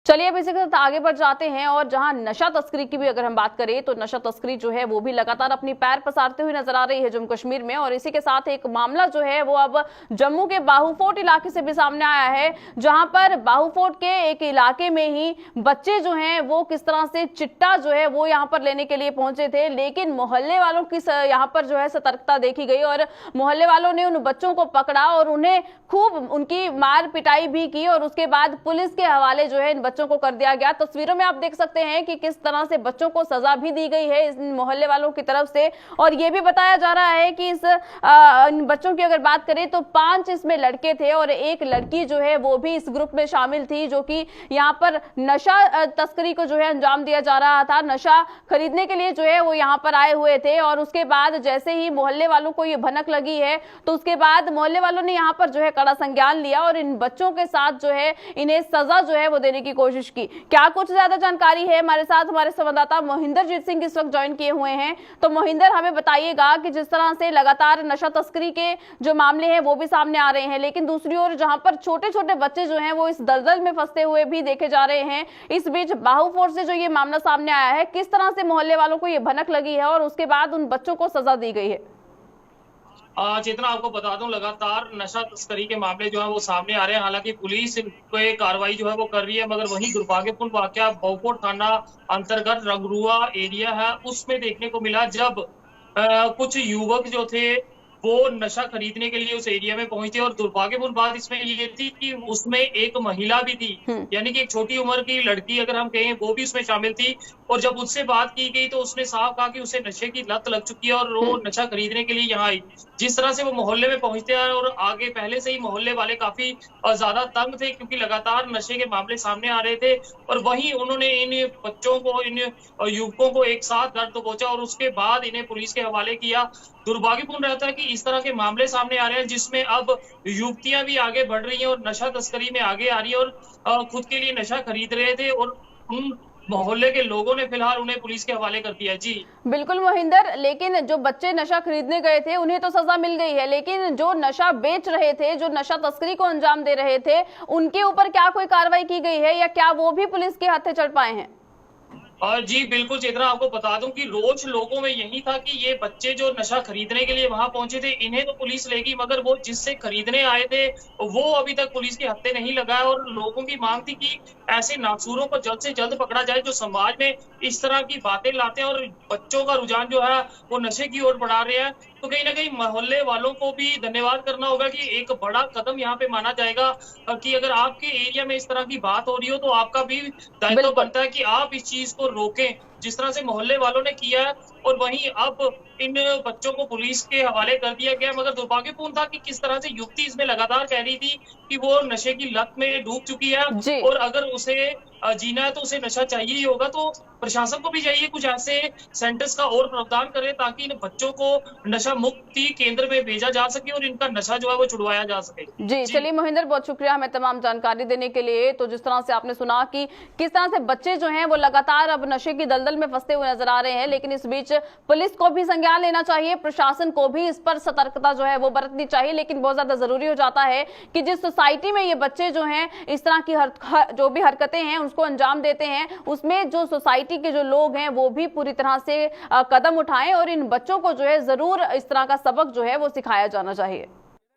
चलिए अब इसी के साथ आगे बढ़ जाते हैं और जहां नशा तस्करी की भी अगर हम बात करें तो नशा तस्करी जो है वो भी लगातार अपनी पैर पसारते हुए नजर आ रही है जम्मू कश्मीर में। और इसी के साथ एक मामला जो है वो अब जम्मू के बाहू फोर्ट इलाके से भी सामने आया है, जहां पर बाहू फोर्ट के एक इलाके में ही बच्चे जो हैं वो किस तरह से चिट्टा जो है वो यहाँ पर लेने के लिए पहुंचे थे, लेकिन मोहल्ले वालों की यहाँ पर जो है सतर्कता देखी गई और मोहल्ले वालों ने उन बच्चों को पकड़ा और उन्हें खूब उनकी मार पिटाई भी की और उसके बाद पुलिस के हवाले जो है इन बच्चों को कर दिया गया। तस्वीरों में आप देख सकते हैं कि किस तरह से बच्चों को सजा भी दी गई है इन मोहल्ले वालों की तरफ से। और ये भी बताया जा रहा है कि इन बच्चों की अगर बात करें तो 5 इसमें लड़के थे और एक लड़की जो है वो भी इस ग्रुप में शामिल थी, जो कि यहाँ पर नशा तस्करी को जो है अंजाम दिया जा रहा था। नशा खरीदने के लिए जो है वो यहाँ पर आए हुए थे और उसके बाद जैसे ही मोहल्ले वालों को ये भनक लगी है तो उसके बाद मोहल्ले वालों ने यहाँ पर जो है कड़ा संज्ञान लिया और इन बच्चों के साथ जो है इन्हें सजा जो है वो देने की कोशिश की। क्या कुछ ज्यादा जानकारी है, हमारे साथ हमारे संवाददाता मोहिंदरजीत सिंह इस वक्त ज्वाइन किए हुए हैं। तो मोहिंदर, हमें बताइएगा कि जिस तरह से लगातार नशा तस्करी के जो मामले हैं वो भी सामने आ रहे हैं, लेकिन दूसरी ओर जहां पर छोटे छोटे बच्चे जो हैं वो इस दलदल में फंसते हुए भी देखे जा रहे हैं, इस बीच बाहू फोर्ट से जो ये मामला सामने आया है, किस तरह से मोहल्ले वालों को ये भनक लगी है और उसके बाद उन बच्चों को सजा दी गई है? चेतना, आपको बता दूं, लगातार नशा तस्करी के मामले जो है वो सामने आ रहे हैं। हालांकि पुलिस पे कार्रवाई जो है वो कर रही है, मगर वहीं दुर्भाग्यपूर्ण वाकया बाहूफोर्ट थाना अंतर्गत रंगरुआ एरिया है उसमें देखने को मिला, जब कुछ युवक जो थे वो नशा खरीदने के लिए उस एरिया में पहुंचे। और दुर्भाग्यपूर्ण बात इसमें ये थी कि उसमें एक महिला भी थी, यानी कि एक छोटी उम्र की लड़की अगर हम कहें वो भी उसमें शामिल थी। और जब उससे बात की गई तो उसने साफ कहा कि उसे नशे की लत लग चुकी है और वो नशा खरीदने के लिए यहाँ आई। जिस तरह से वो मोहल्ले में पहुंचते हैं और आगे पहले से ही मोहल्ले वाले काफी ज्यादा तंग थे, क्योंकि लगातार नशे के मामले सामने आ रहे थे। और वहीं उन्होंने इन बच्चों को, इन युवकों को एक साथ घर तो पहुंचा और उसके बाद इन्हें पुलिस के हवाले किया। दुर्भाग्यपूर्ण रहता है कि इस तरह के मामले सामने आ रहे हैं जिसमें अब युवतियां भी आगे बढ़ रही हैं और नशा तस्करी में आगे आ रही है और खुद के लिए नशा खरीद रहे थे और उन मोहल्ले के लोगों ने फिलहाल उन्हें पुलिस के हवाले कर दिया। जी बिल्कुल मोहिंदर, लेकिन जो बच्चे नशा खरीदने गए थे उन्हें तो सजा मिल गई है, लेकिन जो नशा बेच रहे थे, जो नशा तस्करी को अंजाम दे रहे थे, उनके ऊपर क्या कोई कार्रवाई की गई है या क्या वो भी पुलिस के हाथे चढ़ पाए हैं? और जी बिल्कुल चेतना, आपको बता दूं कि रोज लोगों में यही था कि ये बच्चे जो नशा खरीदने के लिए वहां पहुंचे थे इन्हें तो पुलिस लेगी, मगर वो जिससे खरीदने आए थे वो अभी तक पुलिस के हत्थे नहीं लगा है। और लोगों की मांग थी कि ऐसे नासूरों को जल्द से जल्द पकड़ा जाए जो समाज में इस तरह की बातें लाते हैं और बच्चों का रुझान जो है वो नशे की ओर बढ़ा रहे हैं। तो कहीं ना कहीं मोहल्ले वालों को भी धन्यवाद करना होगा कि एक बड़ा कदम यहाँ पे माना जाएगा कि अगर आपके एरिया में इस तरह की बात हो रही हो तो आपका भी दायित्व बनता है कि आप इस चीज को रोकें, जिस तरह से मोहल्ले वालों ने किया है। और वहीं अब इन बच्चों को पुलिस के हवाले कर दिया गया, मगर दुर्भाग्यपूर्ण था कि किस तरह से युवती इसमें लगातार कह रही थी कि वो नशे की लत में डूब चुकी है और अगर उसे जीना है तो उसे नशा चाहिए ही होगा। तो प्रशासन को भी चाहिए कुछ ऐसे सेंटर्स का और प्रावधान करे ताकि इन बच्चों को नशा मुक्ति केंद्र में भेजा जा सके और इनका नशा जो है वो छुड़वाया जा सके। जी चलिए मोहिंदर, बहुत शुक्रिया हमें तमाम जानकारी देने के लिए। तो जिस तरह से आपने सुना कि किस तरह से बच्चे जो हैं वो लगातार अब नशे की दलदल में फंसते हुए नजर आ रहे हैं, लेकिन इस बीच पुलिस को भी संज्ञान लेना चाहिए, प्रशासन को भी इस पर सतर्कता जो है वो बरतनी चाहिए। लेकिन बहुत ज्यादा जरूरी हो जाता है कि जिस सोसाइटी में ये बच्चे जो हैं इस तरह की जो भी हरकतें हैं उसको अंजाम देते हैं, उसमें जो सोसाइटी के जो लोग हैं वो भी पूरी तरह से कदम उठाएं और इन बच्चों को जो है जरूर इस तरह का सबक जो है वो सिखाया जाना चाहिए।